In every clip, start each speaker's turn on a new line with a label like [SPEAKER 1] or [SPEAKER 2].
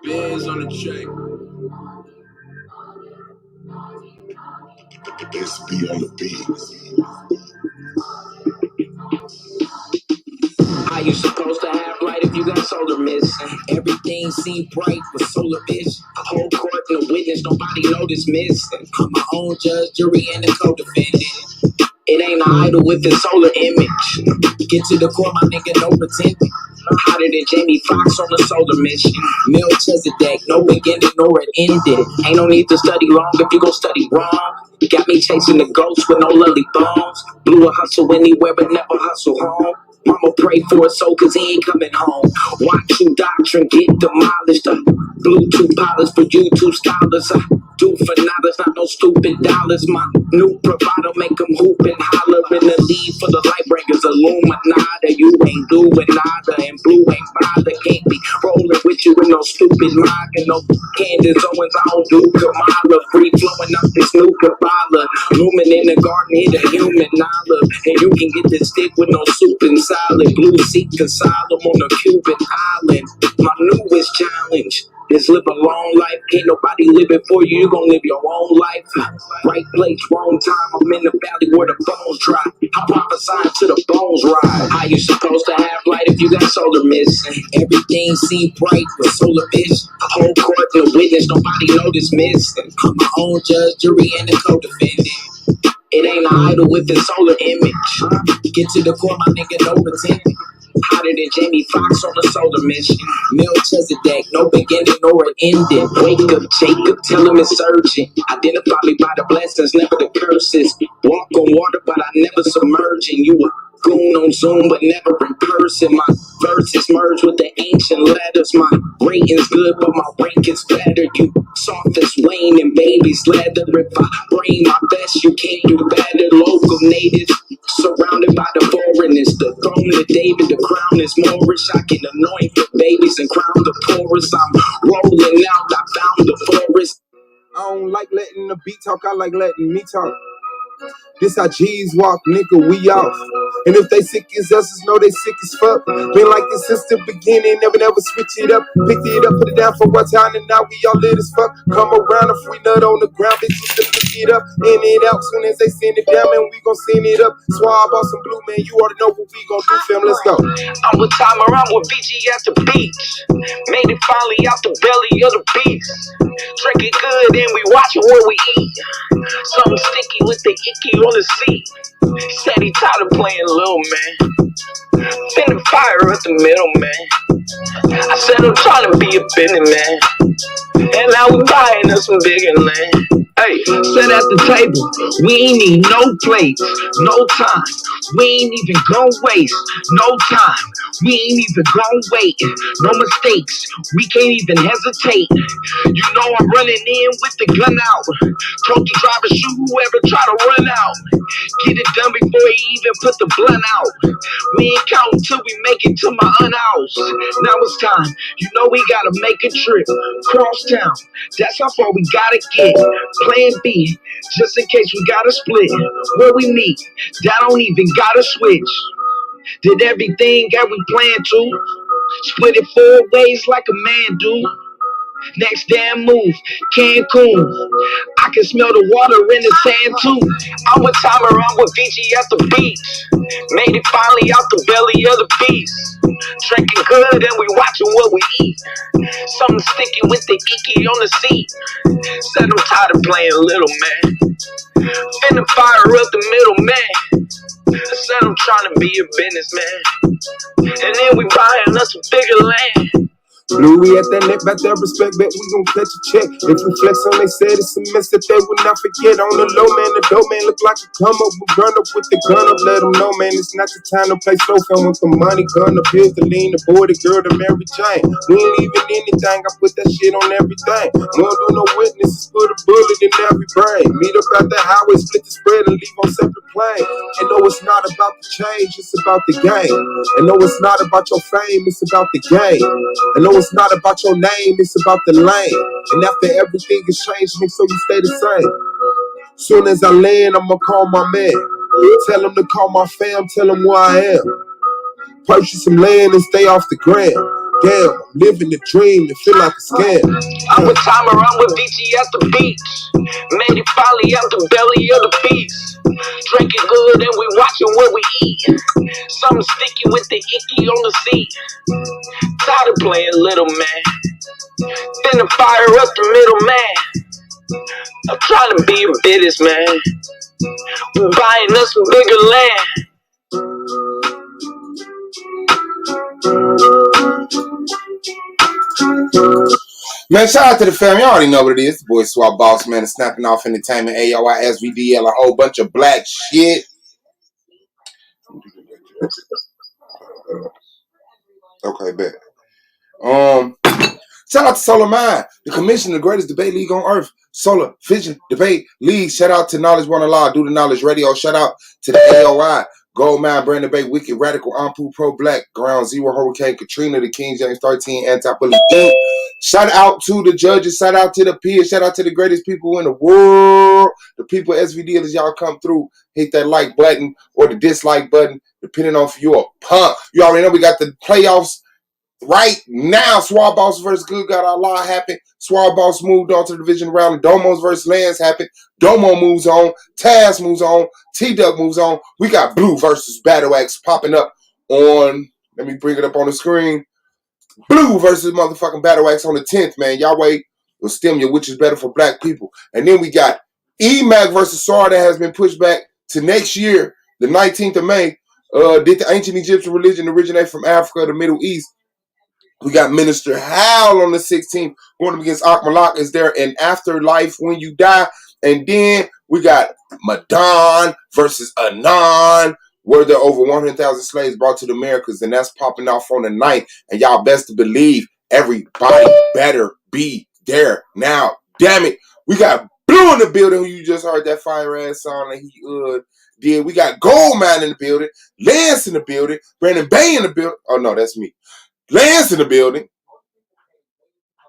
[SPEAKER 1] Bears on the track.
[SPEAKER 2] SB on the beat.
[SPEAKER 3] How you supposed to have light if you got solar missing? Everything seemed bright with solar vision. A whole court and a witness, nobody noticed missing. I'm my own judge, jury, and the co-defendant. It ain't an idol with the solar image. Get to the core, my nigga, no pretending. Hotter than Jamie Foxx on the solar mission. Melchizedek, no beginning nor an ending. Ain't no need to study long if you gon' study wrong. Got me chasing the ghost with no lily bones. Blew a hustle anywhere but never hustle home. Mama pray for his soul cause he ain't coming home. Watch you doctrine get demolished. Bluetooth pilots for YouTube scholars. I do for dollars, not no stupid dollars. My new provider make them hoop and holler in the lead for the light breakers. Illuminati, you ain't doing nada and blue ain't bother. Can't be rolling with you with no stupid mock and no Candace Owens. I don't do Kamala. Free flowing up this new Kabbalah. Blooming in the garden, hit a human olive. And you can get this stick with no soup and salad. Blue seat asylum on a Cuban island. My newest challenge is live a long life. Can't nobody live it for you. You gon' live your own life. Right place, wrong time. I'm in the valley where the bones dry. I prophesy to the bones rise. How you supposed to have light if you got solar missing? Everything seem bright with solar vision. A whole court and a witness, nobody noticed missing. I'm my own judge, jury, and the co-defendant. It ain't an idol with the solar image. Get to the core, my nigga, no pretending. Hotter than Jamie Foxx on the solar mission. Melchizedek, no beginning nor an ending. Wake up, Jacob, tell him it's urgent. Identify me by the blessings, never the curses. Walk on water, but I never submerging. You a goon on Zoom, but never in person. My verses merge with the ancient letters. My rating's good, but my rank is better. You soft as Wayne and baby's leather. If I bring my best, you can't do better. Local natives surrounded by the foreigners. The throne of David, the crown is Moorish. I can anoint the babies and crown the poorest. I'm rolling out, I found the forest.
[SPEAKER 4] I don't like letting the beat talk, I like letting me talk. This how G's walk, nigga, we off. And if they sick as us, know they sick as fuck. Been like this since the beginning, never switch it up. Picked it up, put it down for one time, and now we all lit as fuck. Come around, if we nut on the ground, bitches to pick it up. In and out, soon as they send it down, man, we gon' send it up. Swab on some blue, man, you already know what we gon' do, fam, let's go.
[SPEAKER 3] I'm with Timer, I'm with VG at the beach. Made it finally out the belly of the beast. Drinking good and we watching what we eat. Something sticky with the icky on the seat. He said he tired of playing little man. Finna fire at the middle man. I said I'm trying to be a business man. And now we buying us some bigger land. Hey, sit at the table. We ain't need no plates, no time. We ain't even gon' waste no time. We ain't even gon' wait. No mistakes. We can't even hesitate. You know I'm running in with the gun out. Told the driver shoot whoever try to run out. Get it done before he even put the blunt out. We ain't counting till we make it to my aunt house. Now it's time. You know we gotta make a trip. Cross town. That's how far we gotta get. Plan B. Just in case we gotta split. Where we meet. That don't even gotta switch. Did everything that we planned to. Split it 4 ways like a man do. Next damn move, Cancun. I can smell the water in the sand too. I'm with Timer, I'm with VG at the beach. Made it finally out the belly of the beast. Drinking good and we watching what we eat. Something sticky with the icky on the seat. Said I'm tired of playing little man. Finna fire up the middle man. I said I'm trying to be a businessman. And then we buying us a bigger land.
[SPEAKER 4] Louis at that neck, about that respect, bet we gon' catch a check. If we flex on they said it's a mess that they would not forget. On the low man, the dope man look like a come up. We run up with the gun up, let them know, man, it's not the time to play slow film with the money, gun, the pills, the lean, the boy, the girl, the Mary Jane. We ain't leaving anything, I put that shit on everything. We don't do no witnesses, put a bullet in every brain. Meet up out the highway, split the spread and leave on separate planes. And no, it's not about the change, it's about the game. And no, it's not about your fame, it's about the game. And no, it's not about your name, it's about the lane. And after everything is changed, make sure you stay the same. Soon as I land, I'ma call my man. Tell them to call my fam, tell them where I am. Purchase some land and stay off the gram. Damn, I'm living the dream, it feel like a scam.
[SPEAKER 3] I'm with time around with BT at the beach. Made it finally out the belly of the beast. Drinking good and we watching what we eat. Something sticky with the icky on the seat. Tired of playing little man. Finna fire up the middle man. I'm trying to be a businessman. We're buying us some bigger land.
[SPEAKER 4] Man, shout out to the fam. You already know what it is. The boy Swap Boss, man. Snapping Off Entertainment, AOI, SVDL, a whole bunch of black shit. Okay, bet. Shout out to Solar Mind, the commission of the greatest debate league on earth. Solar Vision Debate League. Shout out to Knowledge One Law, Do the Knowledge Radio. Shout out to the AOI, Gold Mine, Brand Debate, Wicked, Radical, Ampu, Pro Black, Ground Zero, Hurricane, Katrina, the King James 13, Anti-Police. Shout out to the judges. Shout out to the peers. Shout out to the greatest people in the world. The people SVD as y'all come through. Hit that like button or the dislike button, depending on if you're a punk. You already know we got the playoffs. Right now, Swab Boss versus Good God Allah happened. Swab Boss moved on to the division round. Domos versus Lance happened. Domo moves on. Taz moves on. T-Duck moves on. We got Blue versus Battle Axe popping up on, let me bring it up on the screen. Blue versus motherfucking Battle Axe on the 10th, man. Y'all wait. Will stem you, which is better for black people. And then we got EMAC versus SAR that has been pushed back to next year, the 19th of May. Did the ancient Egyptian religion originate from Africa, the Middle East? We got Minister Hal on the 16th going up against Akmalak. Is there an afterlife when you die? And then we got Madan versus Anan. Were there over 100,000 slaves brought to the Americas? And that's popping off on the 9th. And y'all best to believe everybody better be there now. Damn it. We got Blue in the building who you just heard that fire ass song that he did. We got Goldmine in the building. Lance in the building. Brandon Bay in the building. Oh, no, that's me. Lance in the building.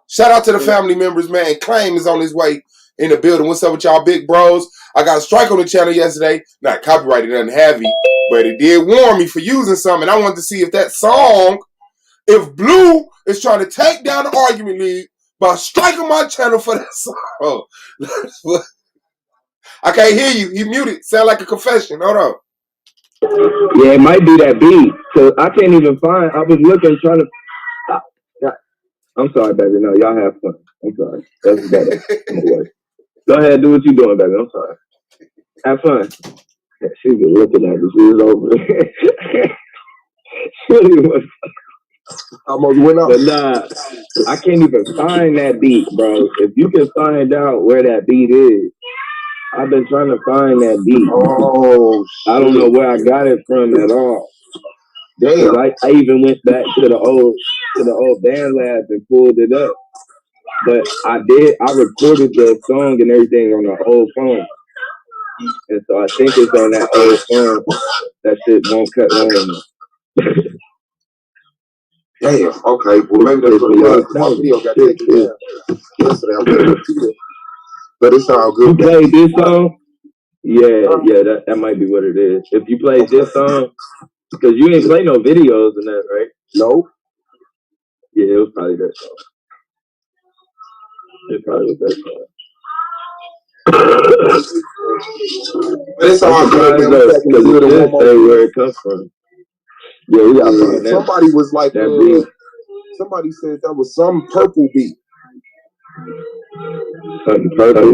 [SPEAKER 4] Shout out to the family members, man. Claim is on his way in the building. What's up with y'all big bros? I got a strike on the channel yesterday. Not copyrighted, nothing heavy, but it did warn me for using something. I wanted to see if that song, if Blue is trying to take down the argument league by striking my channel for that song. I can't hear you. You muted. Sound like a confession. Hold on.
[SPEAKER 1] Yeah, it might be that beat. So I can't even find. I was looking, trying to. I'm sorry, baby. No, y'all have fun. I'm sorry. That's better. Go ahead, do what you're doing, baby. I'm sorry. Have fun. Yeah, she was looking at me. She was over.
[SPEAKER 4] Almost went out.
[SPEAKER 1] But nah, I can't even find that beat, bro. If you can find out where that beat is, I've been trying to find that beat.
[SPEAKER 4] Oh, shit.
[SPEAKER 1] I don't know where I got it from at all.
[SPEAKER 4] Damn.
[SPEAKER 1] I even went back to the old band lab and pulled it up. But I recorded the song and everything on the old phone. And so I think it's on that old phone. That shit won't cut long.
[SPEAKER 4] Damn, okay. Well, maybe that's what it was. My video got taken down yesterday. But it's all good.
[SPEAKER 1] You played this song? Yeah, that might be what it is. If you played this song, because you ain't play no videos in that, right?
[SPEAKER 4] No.
[SPEAKER 1] Yeah, it was probably that song. It probably was that song.
[SPEAKER 4] But it's all good, man. Because
[SPEAKER 1] it did say where it comes from. Yeah, we got that.
[SPEAKER 4] Somebody was like, somebody said that was some purple beat.
[SPEAKER 1] Something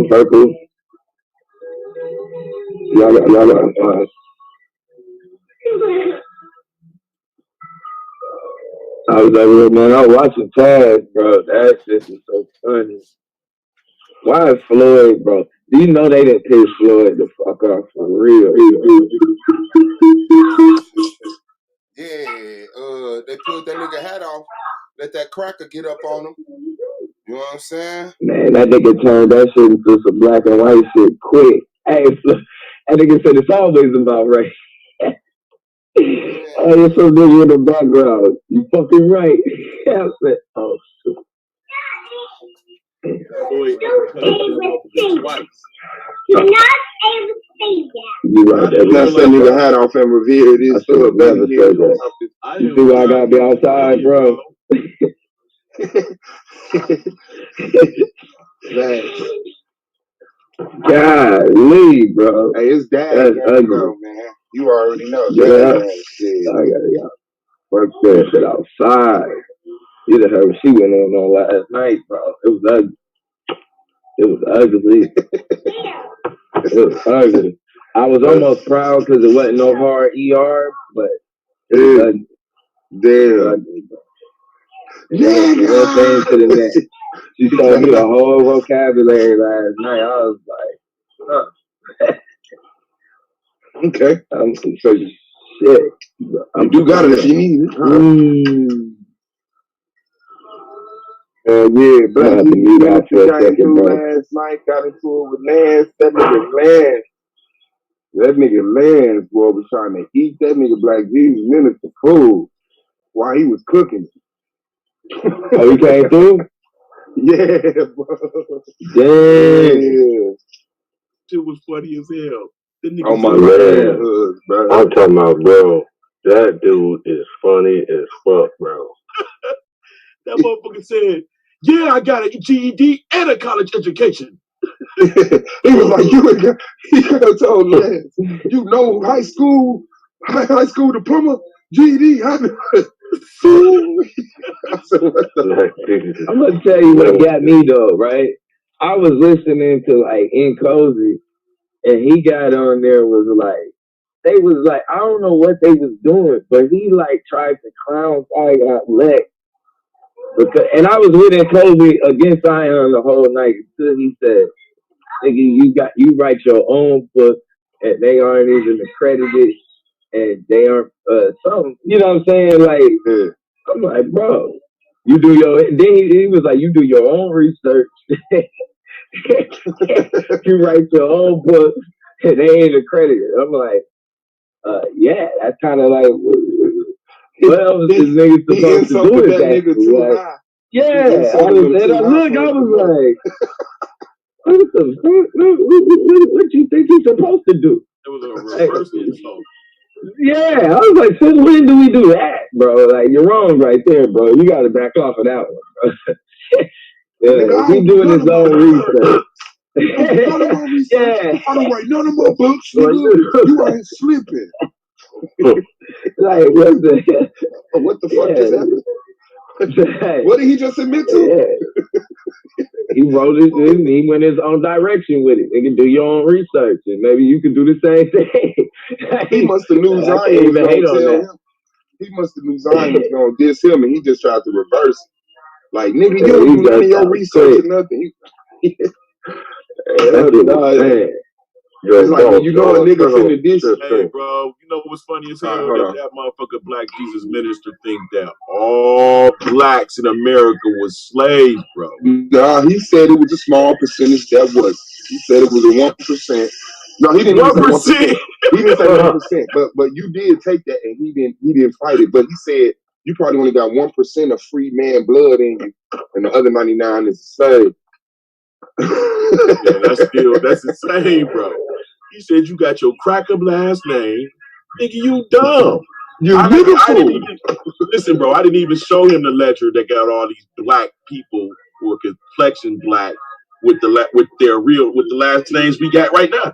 [SPEAKER 1] purple. Y'all got fun. I was like, man, I was watching Taz, bro. That shit is so funny. Why is Floyd, bro? Do you know they didn't piss Floyd the fuck off for real?
[SPEAKER 4] Yeah, they pulled that nigga hat off, let that cracker get up on him. You know what I'm saying?
[SPEAKER 1] Man, that nigga turned that shit into some black and white shit quick. Hey, that nigga said it's always about race. Oh, there's some nigga in the background. You fucking right. I said, oh, shit. You're not able to say that. You right.
[SPEAKER 4] That's that nigga hat off and revere this.
[SPEAKER 1] I should never say that. You see why I gotta be outside, bro? Golly, bro.
[SPEAKER 4] Hey, it's dad.
[SPEAKER 1] That's ugly,
[SPEAKER 4] though, man. You already know.
[SPEAKER 1] Yeah. I gotta work that shit outside. You'd have heard what she went on last night, bro. It was ugly. It was ugly. It was ugly. I was almost proud because it wasn't no hard ER, but it was ugly. Damn. It was ugly, bro. One thing to the next. She showed me the whole vocabulary last night. I was like, okay. I'm some crazy shit.
[SPEAKER 4] You got it if you need it. Yeah, Black Jesus got into last night, got into it with Lance. That nigga Lance, boy, was trying to eat that nigga Black Jesus minister food while he was cooking.
[SPEAKER 1] Oh, he came through?
[SPEAKER 4] Yeah, bro.
[SPEAKER 1] Damn.
[SPEAKER 4] Yeah.
[SPEAKER 2] Shit was funny as hell.
[SPEAKER 4] Oh my God, bro.
[SPEAKER 5] I'm talking about, bro. That dude is funny as fuck, bro.
[SPEAKER 2] That motherfucker said, "Yeah, I got a GED and a college education."
[SPEAKER 4] He was like, he could have told Lance, you know, high school diploma, GED, I said, what the
[SPEAKER 1] I'm gonna tell you what got me though, right? I was listening to like In Cozy, and he got on there was like, they was like, I don't know what they was doing, but he like tried to clown Thye Lex. And I was with In Cozy against Zion the whole night until he said, nigga, you write your own book and they aren't even accredited and they aren't something. You know what I'm saying? Like, I'm like, bro, you do your. Then he was like, you do your own research. You write your own book and they ain't accredited. I'm like, yeah, that's kind of like, what else is niggas supposed to do with that? Like, yeah, I was like, what the fuck? What you think he's supposed to do?
[SPEAKER 2] It was a reverse insult.
[SPEAKER 1] Yeah, I was like, since when do we do that, bro? Like, you're wrong right there, bro. You got to back off of that one, bro. Yeah, he's doing his own research. Yeah,
[SPEAKER 4] I don't write none of my books, nigga. You ain't slipping.
[SPEAKER 1] Like, what the
[SPEAKER 4] fuck is that? What did he just admit to?
[SPEAKER 1] Yeah. He wrote it and he went his own direction with it. You can do your own research and maybe you can do the same thing.
[SPEAKER 4] He must have knew Zion was going to tell him. He must have knew Zion was going to diss him and he just tried to reverse it. Like, nigga, you don't do none of your research or nothing. It's like when you know a nigga finna diss.
[SPEAKER 2] Hey, bro, you know what's funny as hell? That motherfucker Black Jesus minister think that all blacks in America was slaves, bro.
[SPEAKER 4] Nah, he said it was a small percentage that was. He said it was a 1%. No, he didn't
[SPEAKER 2] 1%.
[SPEAKER 4] He didn't say 1%, but you did take that and he didn't fight it. But he said you probably only got 1% of free man blood in you, and the other 99 is slave.
[SPEAKER 2] Yeah, that's insane, bro. He said you got your cracker last name. Nigga, you dumb.
[SPEAKER 4] I
[SPEAKER 2] didn't even, listen, bro, I didn't even show him the ledger that got all these black people who are complexion black with the last names we got right now.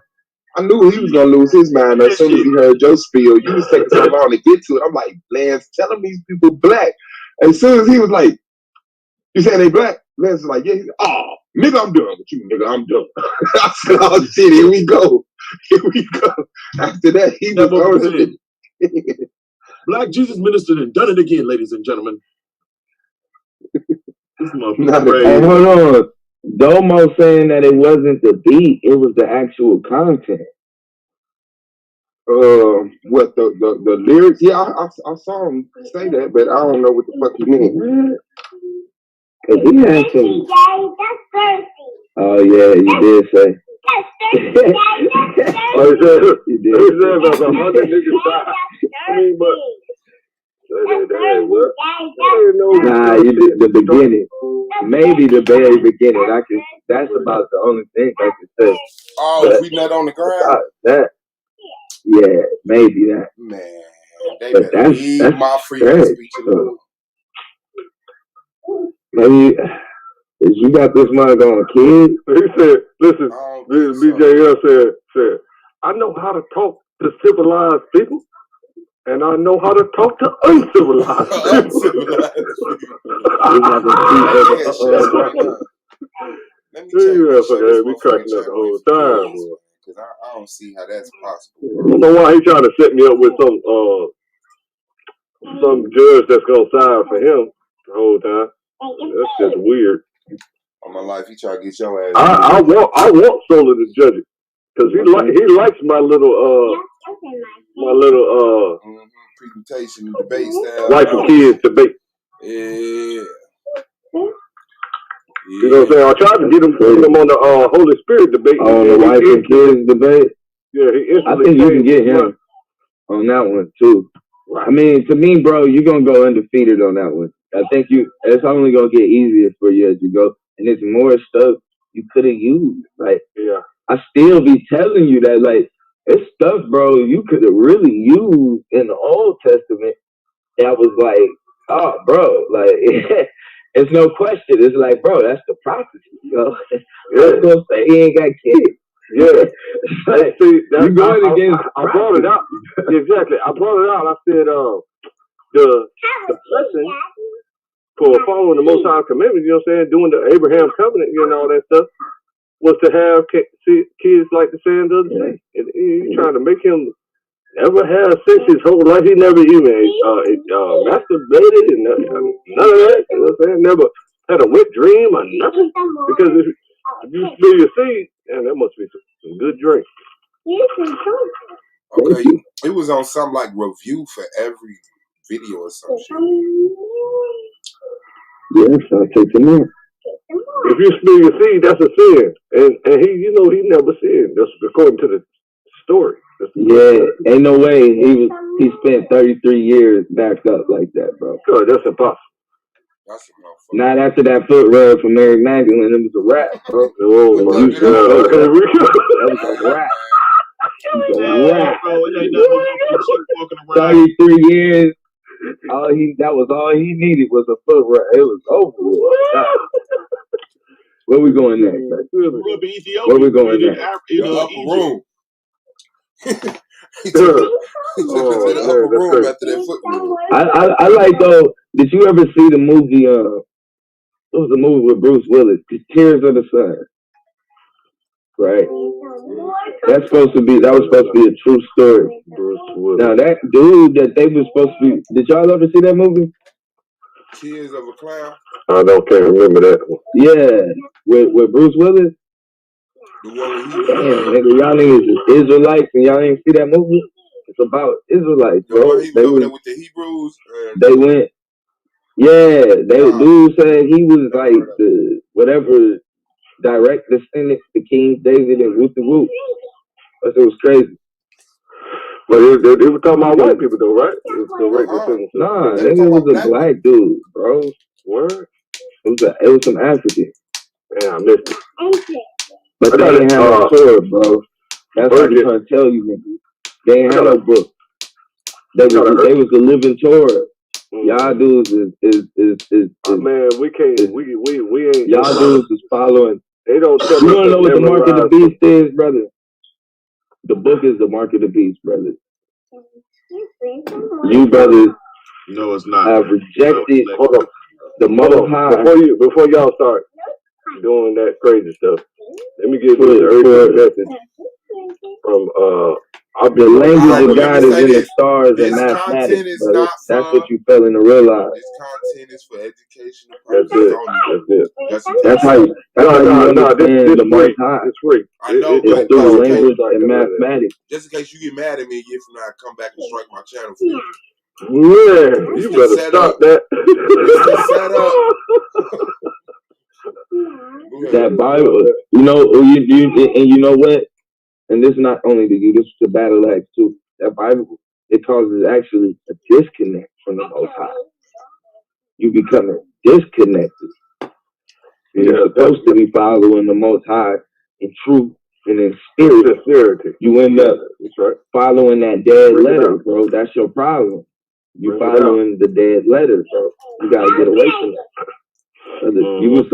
[SPEAKER 4] I knew he was gonna lose his mind as soon as he heard your spiel. You was taking so long to get to it. I'm like, Lance, tell him these people black. As soon as he was like, you saying they black? Lance was like, yeah. He's like, oh, nigga, I'm done with you, nigga. I'm done. I said, oh shit, here we go. After that, he was going.
[SPEAKER 2] Black Jesus ministered and done it again, ladies and gentlemen. This
[SPEAKER 1] Hey, hold on. Domo saying that it wasn't the beat, it was the actual content.
[SPEAKER 4] What the lyrics? Yeah, I saw him say that, but I don't know what the fuck he meant.
[SPEAKER 1] Cause he had some. Oh yeah, you did say.
[SPEAKER 5] Oh, you did.
[SPEAKER 1] Nah, you did the beginning. Maybe the very beginning. That's about the only thing I can say.
[SPEAKER 4] Oh, we not on the ground.
[SPEAKER 1] That. Yeah, maybe that.
[SPEAKER 4] Man, they
[SPEAKER 1] But
[SPEAKER 4] better leave my freedom of speech alone.
[SPEAKER 1] Maybe you got this mug on, kid.
[SPEAKER 5] He said, "Listen, BJL said, I know how to talk to civilized people, and I know how to talk to uncivilized people."
[SPEAKER 4] Let me tell you what
[SPEAKER 5] we cracking up the whole time,
[SPEAKER 4] because I don't see how that's possible.
[SPEAKER 5] I don't know why he trying to set me up with some judge that's gonna sign for him the whole time. That's just weird.
[SPEAKER 4] On my life, he try to get your ass.
[SPEAKER 5] I want Solar to judge it because he likes my little
[SPEAKER 4] presentation debate style.
[SPEAKER 5] Wife and kids debate.
[SPEAKER 4] Yeah.
[SPEAKER 5] You know what I'm saying? I tried to get him on the Holy Spirit debate.
[SPEAKER 1] On the wife and kids debate?
[SPEAKER 5] Yeah,
[SPEAKER 1] I think you can get him on that one, too. Right. I mean, to me, bro, you're going to go undefeated on that one. I think it's only going to get easier for you as you go. And it's more stuff you could have used. Like,
[SPEAKER 5] yeah.
[SPEAKER 1] I still be telling you that, like, it's stuff, bro, you could have really used in the Old Testament that was like, oh, bro, like, it's no question. It's like, bro, that's the prophecy, you know? Yeah. I was going to say he ain't got kids.
[SPEAKER 5] Yeah.
[SPEAKER 1] Like,
[SPEAKER 5] see,
[SPEAKER 1] you're going against
[SPEAKER 5] I brought it out. Exactly. I brought it out. I said, the blessing for following the Most High commandments, you know what I'm saying, doing the Abraham covenant, you know, all that stuff, was to have kids like the sand of the sea. And you're trying to make him never have sex his whole life. He never even masturbated and none of that. You know what I'm saying? Never had a wet dream or nothing. Because if you spill your seed, man, that must be some good drink.
[SPEAKER 4] Okay, it was on some like review for every video or some shit.
[SPEAKER 1] Yes, I'll take him in.
[SPEAKER 5] If you spill your seed, that's a sin. And he, you know, he never sinned. That's according to the story.
[SPEAKER 1] Yeah, ain't no way he spent 33 years backed up like that, bro.
[SPEAKER 5] God, that's impossible.
[SPEAKER 1] Not after that foot rub from Mary Magdalene, it was a wrap, bro.
[SPEAKER 5] Oh my God.
[SPEAKER 1] That was a wrap. It was a wrap. 33 years. That was all he needed was a foot rub. It was over with. Where we going next? Where we going next?
[SPEAKER 4] The upper room. He took it to the upper room after that foot rub.
[SPEAKER 1] I like though. Did you ever see the movie? It was a movie with Bruce Willis, Tears of the Sun. Right. That was supposed to be a true story.
[SPEAKER 5] Bruce Willis.
[SPEAKER 1] Now that dude that they were supposed to be. Did y'all ever see that movie?
[SPEAKER 4] Tears of a Clown.
[SPEAKER 5] I can't remember that one.
[SPEAKER 1] Yeah, with Bruce Willis.
[SPEAKER 4] The one where
[SPEAKER 1] damn, nigga, y'all niggas is Israelites and y'all didn't see that movie? It's about Israelites, bro.
[SPEAKER 4] He was over there with the Hebrews.
[SPEAKER 1] They went. Yeah, dude said he was like the whatever direct descendant to King David and Ruth the Root. It was crazy.
[SPEAKER 5] But they were talking about white people though, right?
[SPEAKER 1] Nah, nigga, it was a black dude, bro.
[SPEAKER 5] Word?
[SPEAKER 1] It was some African.
[SPEAKER 5] Yeah, I missed it.
[SPEAKER 1] But they didn't have a sword, bro. That's what I'm trying to tell you, nigga. They ain't have no book. They was the living Torah. Y'all dudes is
[SPEAKER 5] man, we can't we ain't
[SPEAKER 1] y'all dudes is following.
[SPEAKER 5] They don't tell
[SPEAKER 1] you wanna know what the mark of the beast is, brother? The book is the mark of the beast, brother. You brothers
[SPEAKER 2] no, it's not.
[SPEAKER 1] have rejected the Most High.
[SPEAKER 5] Before y'all start doing that crazy stuff, let me give you the urgent message from
[SPEAKER 1] the language of God is in the stars and mathematics, brother. That's what you fail to realize.
[SPEAKER 4] This content is for educational purposes only.
[SPEAKER 1] That's how you understand the Most High.
[SPEAKER 5] It's free.
[SPEAKER 4] I know,
[SPEAKER 1] it's through language and mathematics.
[SPEAKER 4] Just in case you get mad at me a year from now, I come back and strike my channel for you.
[SPEAKER 5] Yeah, you better stop that.
[SPEAKER 1] That Bible, you know, you know what? And this is not only to you, this is to battle axe too. That Bible, it causes actually a disconnect from the Most High. You becoming disconnected. You're supposed to be following the Most High in truth and in spirit,
[SPEAKER 5] sincerity,
[SPEAKER 1] you end up following that dead
[SPEAKER 5] Bring
[SPEAKER 1] letter, bro. That's your problem. You following the dead letter, bro. You gotta get away from that. You were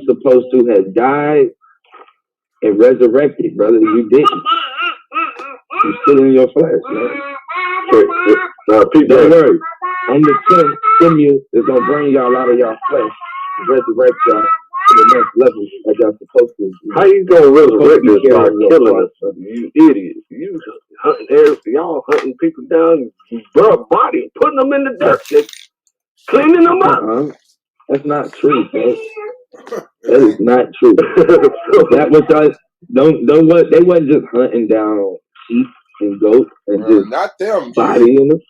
[SPEAKER 1] supposed to have died and resurrected, brother. You didn't. You're still in your flesh, man. Don't worry. On the 10th, stimulus is gonna bring y'all out of y'all flesh, resurrect y'all to the next level like y'all supposed to.
[SPEAKER 5] How you gonna resurrect us by killing us? You idiot! You hunting y'all hunting people down, body, putting them in the dirt, cleaning them up.
[SPEAKER 1] That's not true, bro. That is not true. That was y'all. Don't what they wasn't just hunting down sheep and goats and just
[SPEAKER 4] not them
[SPEAKER 1] bodying them.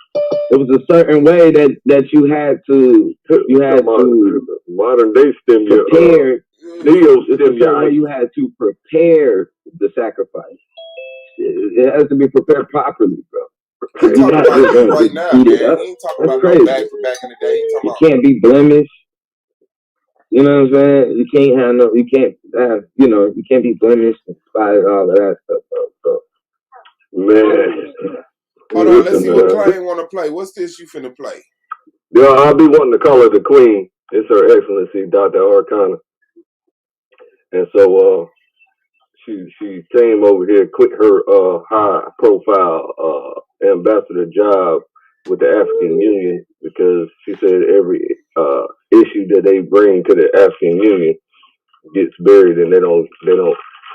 [SPEAKER 1] It was a certain way that you had to
[SPEAKER 5] modern day
[SPEAKER 1] prepare. You had to prepare the sacrifice. It has to be prepared properly, bro.
[SPEAKER 4] You're talking about it right now, man. You ain't talking about no back in the day.
[SPEAKER 1] You can't be blemished. You know what I'm saying? You can't have no. You can't have. You can't be blemished and spotted, all of that stuff, bro. So,
[SPEAKER 5] man.
[SPEAKER 4] Hold on, let's see what Clay want to play. What's this you finna play?
[SPEAKER 5] Yeah, I'll be wanting to call her the Queen. It's Her Excellency Dr. Arcana. And so she came over here, quit her high profile ambassador job with the African Union because she said every issue that they bring to the African Union gets buried and they don't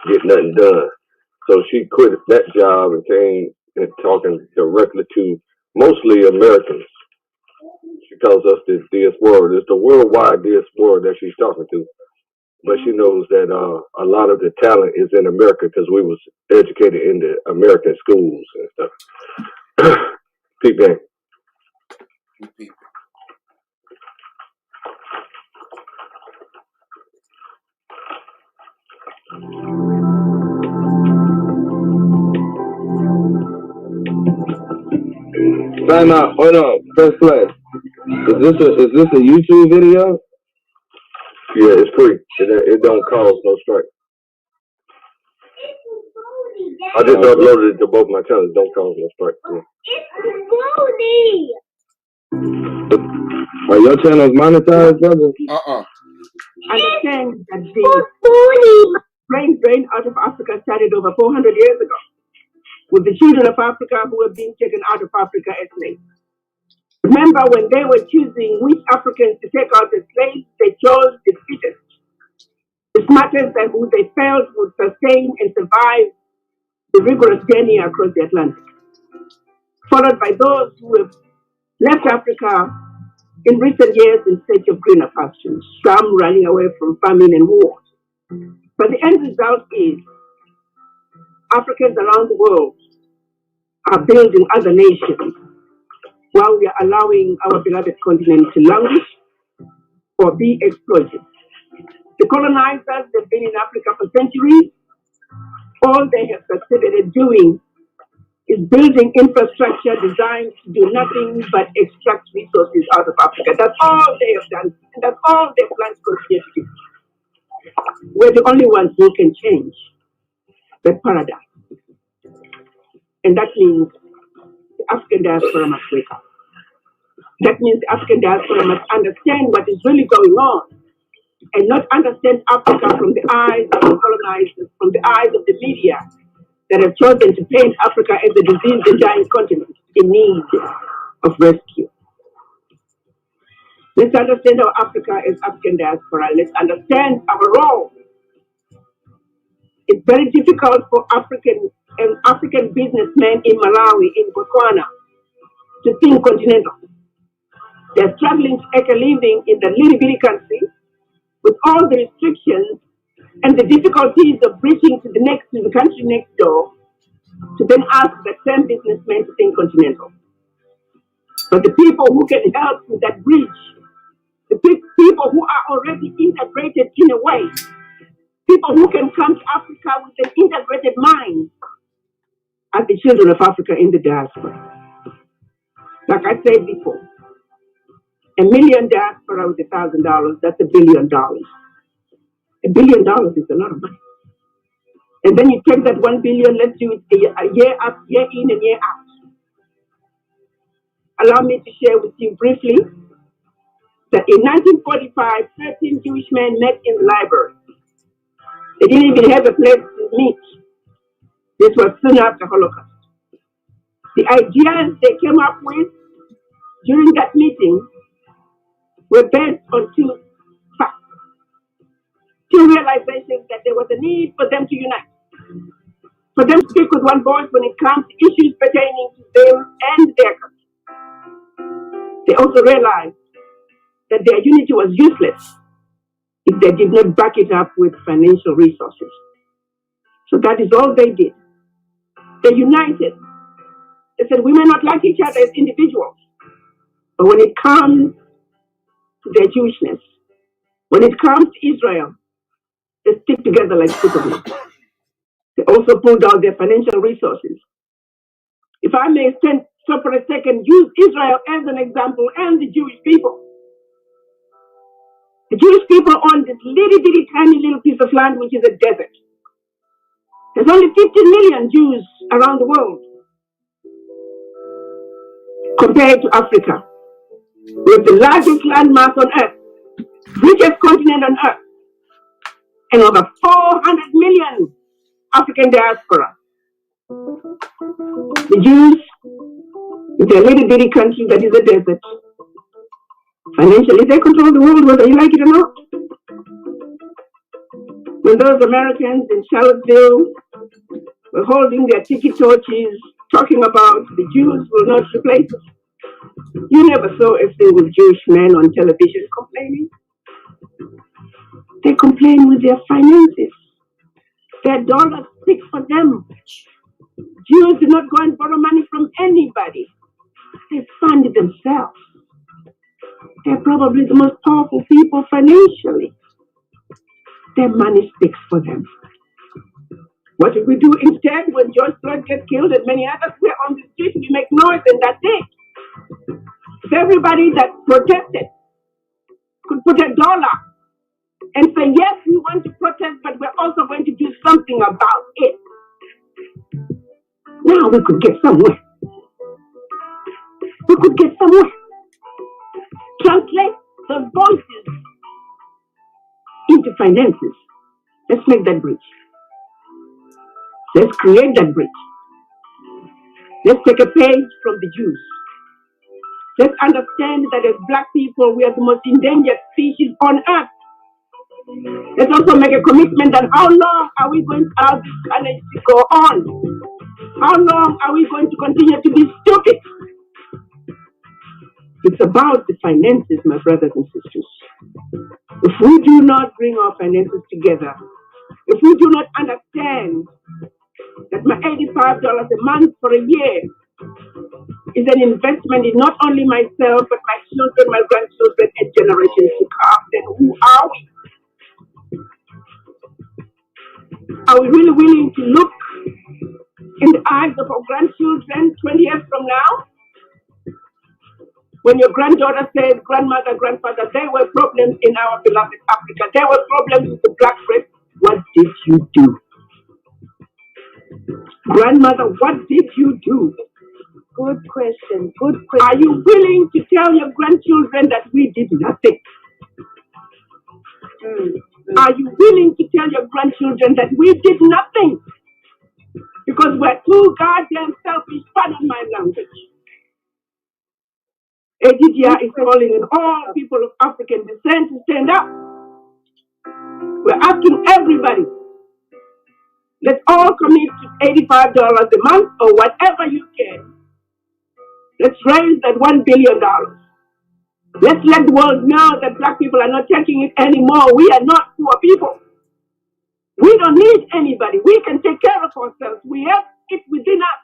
[SPEAKER 5] get nothing done. So she quit that job and came and talking directly to mostly Americans. She calls us the diaspora. It's the worldwide diaspora that she's talking to. But she knows that a lot of the talent is in America because we was educated in the American schools and stuff. Peep game.
[SPEAKER 1] Time out. Hold on. Press play. Is this a YouTube video?
[SPEAKER 5] Yeah, it's free. It don't cost no strike. I just uploaded it to both my channels. Don't cost no strike. Yeah.
[SPEAKER 1] Are your channels monetized, brother?
[SPEAKER 6] Understand that the brain drain out of Africa started over 400 years ago with the children of Africa who were being taken out of Africa as slaves. Remember, when they were choosing which Africans to take out as slaves, they chose the fittest, the smartest, and who they felt would sustain and survive the rigorous journey across the Atlantic, followed by those who have left Africa in recent years in search of greener pastures, some running away from famine and war. But the end result is Africans around the world are building other nations while we are allowing our beloved continent to languish or be exploited. The colonizers have been in Africa for centuries. All they have succeeded in doing is building infrastructure designed to do nothing but extract resources out of Africa. That's all they have done, and that's all they plan to continue to do. We're the only ones who can change that paradigm. And that means the African diaspora must wake up. That means the African diaspora must understand what is really going on and not understand Africa from the eyes of the colonizers, from the eyes of the media that have chosen to paint Africa as a diseased and dying continent in need of rescue. Let's understand our Africa as African diaspora. Let's understand our role. It's very difficult for African businessmen in Malawi, in Botswana, to think continental. They're struggling to make a living in the little bitty country with all the restrictions and the difficulties of reaching to the country next door to then ask the same businessmen to think continental. But the people who can help with that bridge, the people who are already integrated in a way, people who can come to Africa with an integrated mind, are the children of Africa in the diaspora. Like I said before, $1 million diaspora with $1,000, that's $1 billion. $1 billion is a lot of money. And then you take that 1 billion, let's do it a year up, year in and year out. Allow me to share with you briefly that in 1945, 13 Jewish men met in the library. They didn't even have a place to meet. This was soon after Holocaust. The ideas they came up with during that meeting were based on two facts, two realizations that there was a need for them to unite, for them to speak with one voice when it comes to issues pertaining to them and their country. They also realized that their unity was useless if they did not back it up with financial resources. So that is all they did. They united. They said, we may not like each other as individuals, but when it comes to their Jewishness, when it comes to Israel, they stick together like Superman. They also pulled out their financial resources. If I may stop for a second, use Israel as an example and the Jewish people. The Jewish people own this little bitty tiny little piece of land which is a desert. There's only 15 million Jews around the world compared to Africa, with the largest landmass on earth, richest continent on earth, and over 400 million African diaspora. The Jews, with their little bitty country that is a desert, financially they control the world whether you like it or not. When those Americans in Charlottesville were holding their tiki torches, talking about the Jews will not replace us, you never saw a single Jewish man on television complaining. They complain with their finances. Their dollars speak for them. Jews do not go and borrow money from anybody. They fund themselves. They're probably the most powerful people financially. Their money speaks for them. What did we do instead when George Floyd gets killed and many others were on the street? We make noise and that's it. If everybody that protested could put $1 and say, yes, we want to protest, but we're also going to do something about it. Now we could get somewhere. We could get somewhere. Translate the voices into finances. Let's make that bridge. Let's create that bridge. Let's take a page from the Jews. Let's understand that as Black people, we are the most endangered species on earth. Let's also make a commitment that how long are we going to allow this challenge to go on? How long are we going to continue to be stupid? It's about the finances, my brothers and sisters. If we do not bring our finances together, if we do not understand that my $85 a month for a year is an investment in not only myself, but my children, my grandchildren, and generations to come, then who are we? Are we really willing to look in the eyes of our grandchildren 20 years from now? When your granddaughter says, grandmother, grandfather, there were problems in our beloved Africa. There were problems with the Black race. What did you do? Grandmother, what did you do? Good question. Good question. Are you willing to tell your grandchildren that we did nothing? Are you willing to tell your grandchildren that we did nothing? Because we're too goddamn selfish, pardon my language. ADDR is calling on all people of African descent to stand up. We're asking everybody, let's all commit to $85 a month or whatever you can. Let's raise that $1 billion. Let's let the world know that Black people are not taking it anymore. We are not poor people. We don't need anybody. We can take care of ourselves. We have it within us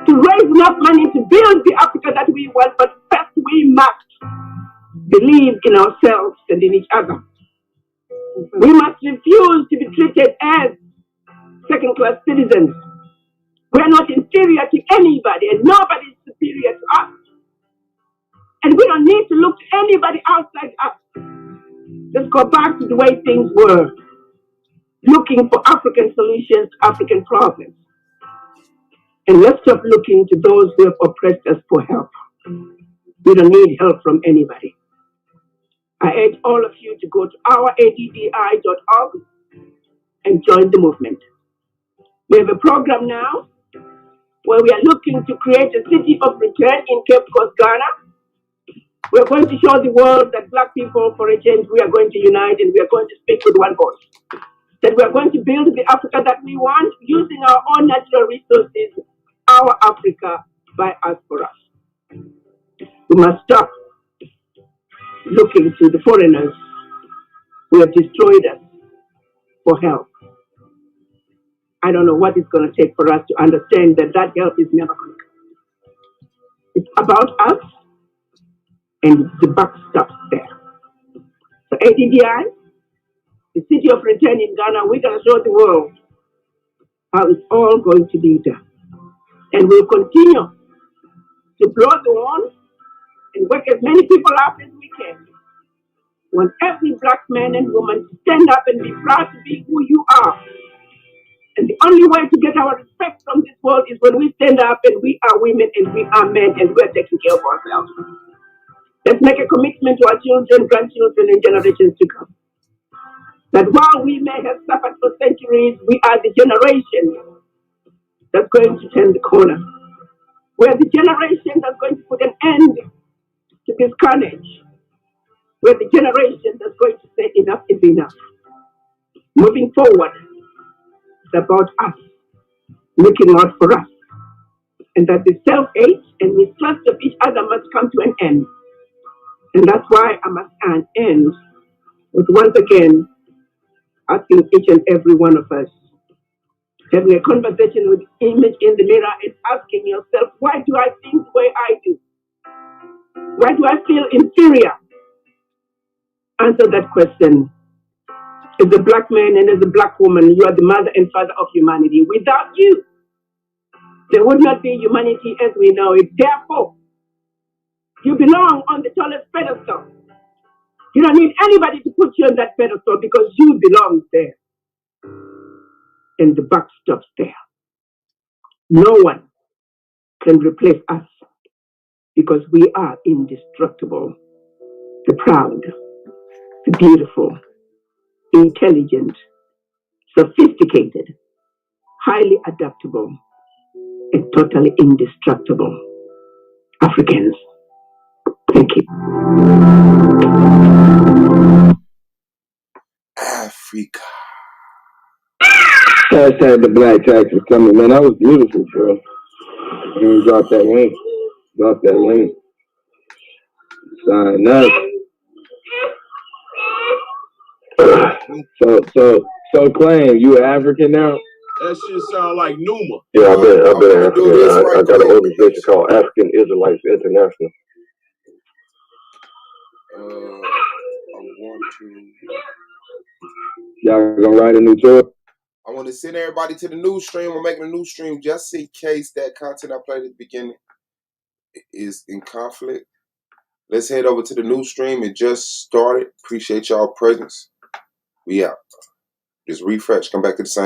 [SPEAKER 6] to raise enough money to build the Africa that we want, but first we must believe in ourselves and in each other. We must refuse to be treated as second-class citizens. We're not inferior to anybody, and nobody is superior to us. And we don't need to look to anybody outside us. Let's go back to the way things were. looking for African solutions to African problems. And let's stop looking to those who have oppressed us for help. We don't need help from anybody. I urge all of you to go to ouraddi.org and join the movement. We have a program now where we are looking to create a city of return in Cape Coast, Ghana. We're going to show the world that Black people, for a change, we are going to unite and we are going to speak with one voice. That we are going to build the Africa that we want using our own natural resources, our Africa by us for us. We must stop looking to the foreigners who have destroyed us for help. I don't know what it's going to take for us to understand that that help is never going to come. It's about us, and the buck stops there. So ADDI, the city of return in Ghana, we're going to show the world how it's all going to be done. And we'll continue to blow the horn and wake as many people up as we can. Want every Black man and woman to stand up and be proud to be who you are. And the only way to get our respect from this world is when we stand up and we are women and we are men and we're taking care of ourselves. Let's make a commitment to our children, grandchildren, and generations to come. That while we may have suffered for centuries, we are the generation that's going to turn the corner. We're the generation that's going to put an end to this carnage. We're the generation that's going to say enough is enough. Moving forward, it's about us, looking out for us. And that the self-hate and mistrust of each other must come to an end. And that's why I must end with once again asking each and every one of us, having a conversation with the image in the mirror and asking yourself, why do I think the way I do? Why do I feel inferior? Answer that question. As a Black man and as a Black woman, you are the mother and father of humanity. Without you, there would not be humanity as we know it. Therefore, you belong on the tallest pedestal. You don't need anybody to put you on that pedestal because you belong there. And the buck stops there. No one can replace us because we are indestructible. The proud, the beautiful, intelligent, sophisticated, highly adaptable, and totally indestructible Africans. Thank you.
[SPEAKER 4] Africa.
[SPEAKER 1] Hashtag the black tax is coming, man. That was beautiful, bro. You drop that link. Drop that link. Sign up. So claim you African now?
[SPEAKER 2] That shit sound like Numa.
[SPEAKER 5] Yeah, I've been African. I got an organization called African Israelites International.
[SPEAKER 4] I want to.
[SPEAKER 1] Y'all gonna write a new tour?
[SPEAKER 4] I want to send everybody to the news stream. I'm making a news stream just in case that content I played at the beginning is in conflict. Let's head over to the news stream. It just started. Appreciate y'all presence. We out. Just refresh. Come back to the same.